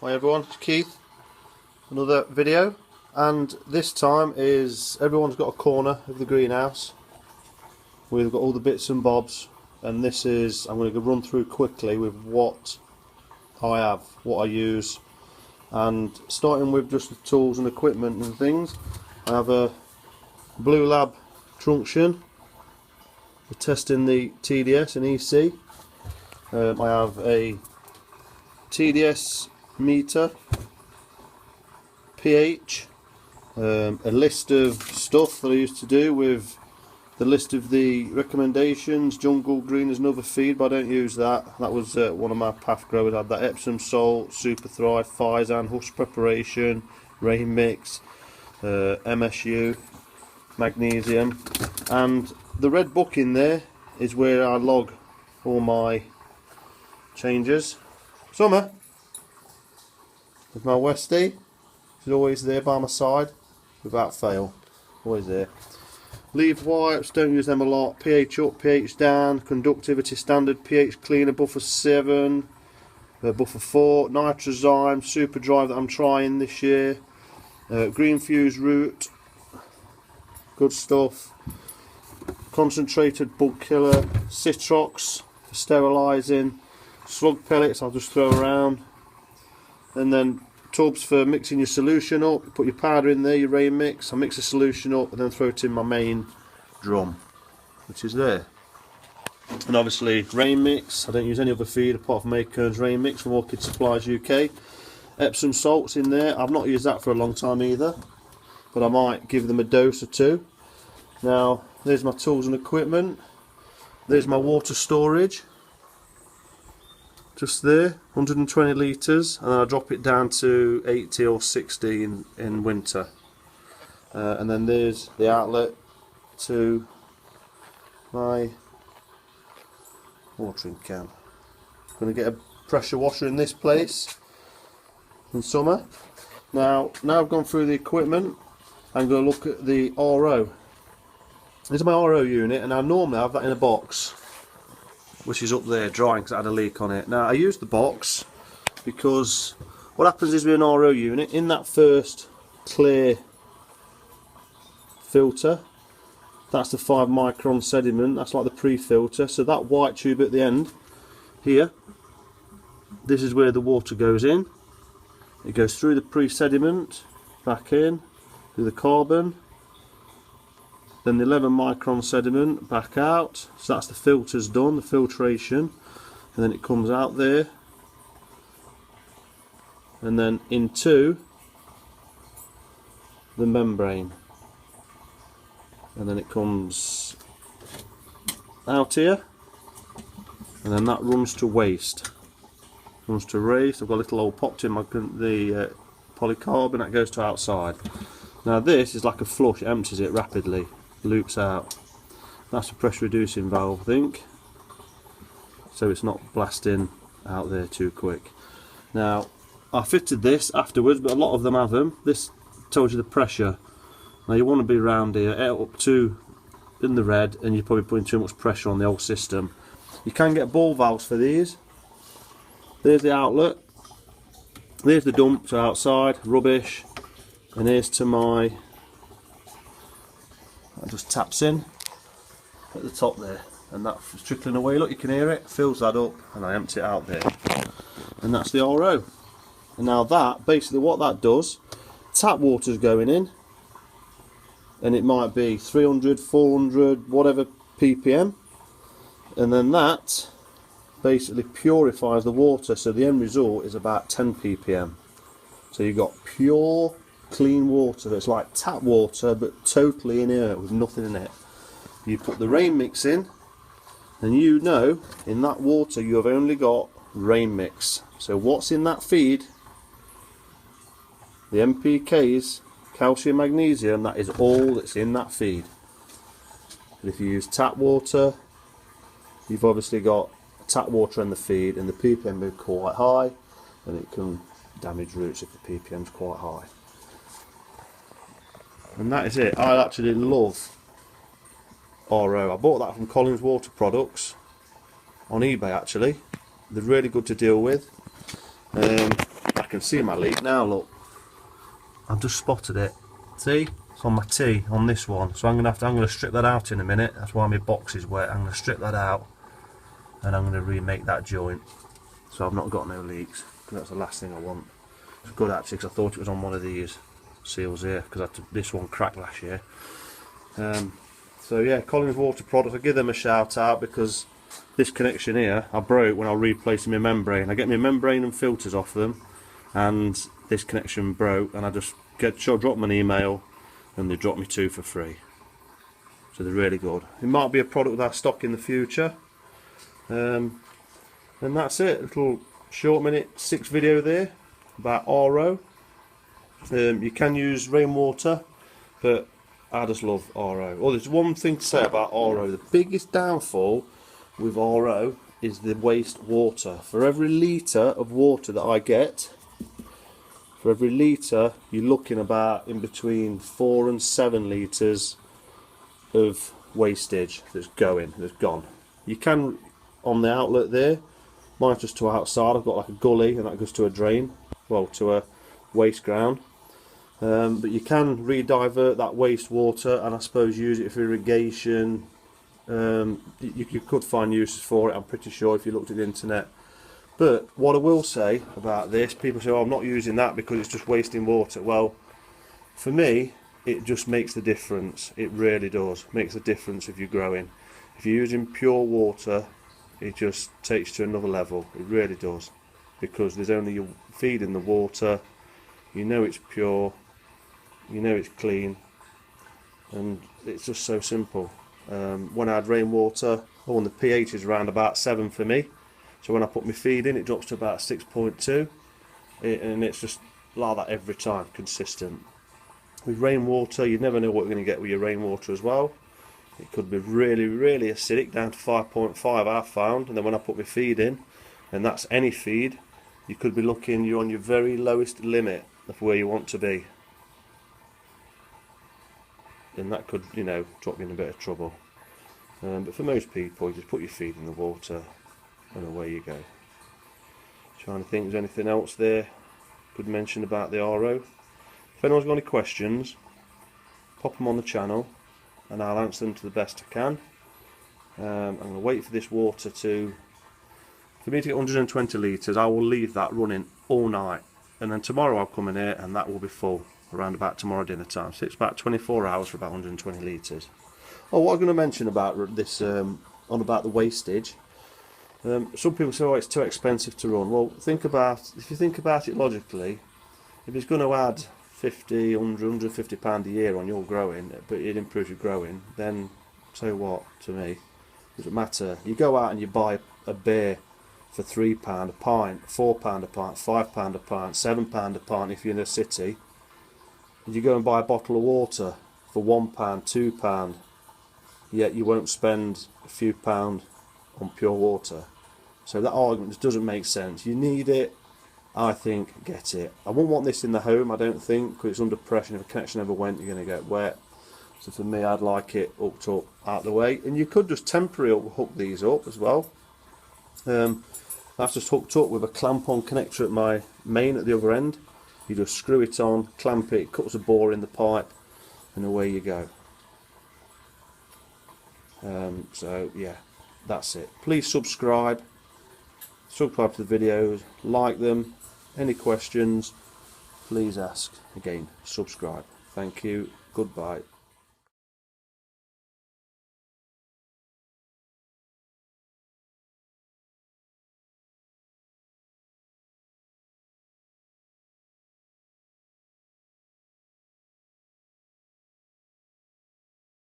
Hi everyone, it's Keith. Another video, and this time is everyone's got a corner of the greenhouse. We've got all the bits and bobs, and this is, I'm going to run through quickly with what I have, what I use, and starting with just the tools and equipment and things. I have a Blue Lab truncheon for testing the TDS and EC. I have a TDS meter, pH, a list of stuff that I used to do with the list of the recommendations. Jungle Green is another feed, but I don't use that. That was one of my path growers. I had that Epsom salt, Super Thrive, Fizan, Husk preparation, Rain Mix, MSU, magnesium, and the red book in there is where I log all my changes. Summer with my Westie is always there by my side without fail, always there. Leaf wipes, don't use them a lot. pH up, pH down, conductivity standard, pH cleaner, buffer 7, buffer 4, nitrozyme, super drive that I'm trying this year, green fuse root, good stuff, concentrated bug killer, Citrox for sterilising, slug pellets I'll just throw around, and then tubs for mixing your solution up. You put your powder in there, your rain mix, I mix the solution up and then throw it in my main drum, which is there. And obviously rain mix, I don't use any other feed apart from Acorn's rain mix from Orchid Supplies UK. Epsom salts in there, I've not used that for a long time either, but I might give them a dose or two. Now there's my tools and equipment, there's my water storage, just there, 120 litres, and then I drop it down to 80 or 60 in winter. And then there's the outlet to my watering can. I'm going to get a pressure washer in this place in summer. Now I've gone through the equipment, I'm going to look at the RO. This is my RO unit, and I normally have that in a box, which is up there drying because I had a leak on it. Now I use the box because what happens is with an RO unit, in that first clear filter, that's the 5 micron sediment, that's like the pre-filter, so that white tube at the end here, this is where the water goes in. It goes through the pre-sediment, back in, through the carbon, then the 11 micron sediment back out, so that's the filters done, the filtration, and then it comes out there and then into the membrane, and then it comes out here, and then that runs to waste. I've got a little hole popped in the polycarbonate that goes to outside. Now this is like a flush, it empties it rapidly, loops out. That's a pressure reducing valve, I think, so it's not blasting out there too quick. Now I fitted this afterwards, but a lot of them have them. This tells you the pressure. Now you want to be around here up to in the red, and you're probably putting too much pressure on the whole system. You can get ball valves for these. There's the outlet, there's the dump to outside, rubbish, and here's to my, that just taps in at the top there, and that's trickling away, look, you can hear it, fills that up, and I empty it out there, and that's the RO. And now that, basically what that does, tap water's going in, and it might be 300, 400, whatever ppm, and then that basically purifies the water, so the end result is about 10 ppm. So you've got pure clean water. It's like tap water but totally inert with nothing in it. You put the rain mix in, and you know in that water you have only got rain mix. So what's in that feed, the NPKs, calcium, magnesium, that is all that's in that feed. And if you use tap water, you've obviously got tap water in the feed, and the ppm will be quite high, and it can damage roots if the ppm is quite high. And that is it. I actually love RO. I bought that from Collins Water Products on eBay actually. They're really good to deal with. I can see my leak now, look. I've just spotted it. See? It's on my T on this one. So I'm gonna strip that out in a minute. That's why my box is wet. I'm gonna strip that out and I'm gonna remake that joint. So I've not got no leaks. That's the last thing I want. It's good actually, because I thought it was on one of these seals here, because this one cracked last year. So yeah, Collins Water Products, I give them a shout out, because this connection here I broke when I was replacing my membrane. I get my membrane and filters off them, and this connection broke, and I just drop them an email and they drop me 2 for free. So they're really good. It might be a product that I stock in the future. And that's it. Little short minute 6 video there about RO. You can use rainwater, but I just love RO. Oh, there's one thing to say about RO. The biggest downfall with RO is the waste water. For every litre of water that I get, for every litre, you're looking about in between 4 and 7 litres of wastage that's gone. You can, on the outlet there, mine's just to outside, I've got like a gully and that goes to a drain, well, to a waste ground. But you can re-divert that waste water and I suppose use it for irrigation. You could find uses for it, I'm pretty sure, if you looked at the internet. But what I will say about this, people say, oh, I'm not using that because it's just wasting water. Well, for me, it just makes the difference. It really does. Makes a difference if you're growing. If you're using pure water, it just takes to another level. It really does. Because there's only your feed in the water, you know it's pure, you know it's clean, and it's just so simple. When I had rainwater, the pH is around about 7 for me. So when I put my feed in, it drops to about 6.2, and it's just like that every time, consistent. With rainwater, you never know what you're going to get with your rainwater as well. It could be really, really acidic, down to 5.5 I've found, and then when I put my feed in, and that's any feed, you could be looking, you're on your very lowest limit of where you want to be. And that could, you know, drop you in a bit of trouble. But for most people, you just put your feed in the water, and away you go. Trying to think, there's anything else there could mention about the RO. If anyone's got any questions, pop them on the channel and I'll answer them to the best I can. I'm going to wait for this water for me to get 120 litres. I will leave that running all night, and then tomorrow I'll come in here and that will be full around about tomorrow dinner time. So it's about 24 hours for about 120 litres. Oh, what I'm going to mention about this, about the wastage. Some people say, oh, it's too expensive to run. Well, if you think about it logically, if it's going to add 50, 100, 150 pound a year on your growing, but it improves your growing, then so what to me? Doesn't matter. You go out and you buy a beer for £3 a pint, £4 a pint, £5 a pint, £7 a pint if you're in a city, and you go and buy a bottle of water for £1, £2, yet you won't spend a few pound on pure water. So that argument just doesn't make sense. You need it, I think, get it. I wouldn't want this in the home, I don't think, because it's under pressure. If a connection ever went, you're going to get wet. So for me, I'd like it hooked up out the way. And you could just temporarily hook these up as well. That's just hooked up with a clamp-on connector at my main at the other end. You just screw it on, clamp it, cuts a bore in the pipe, and away you go. So yeah, that's it. Please subscribe to the videos, like them. Any questions, please ask. Again, subscribe. Thank you, goodbye.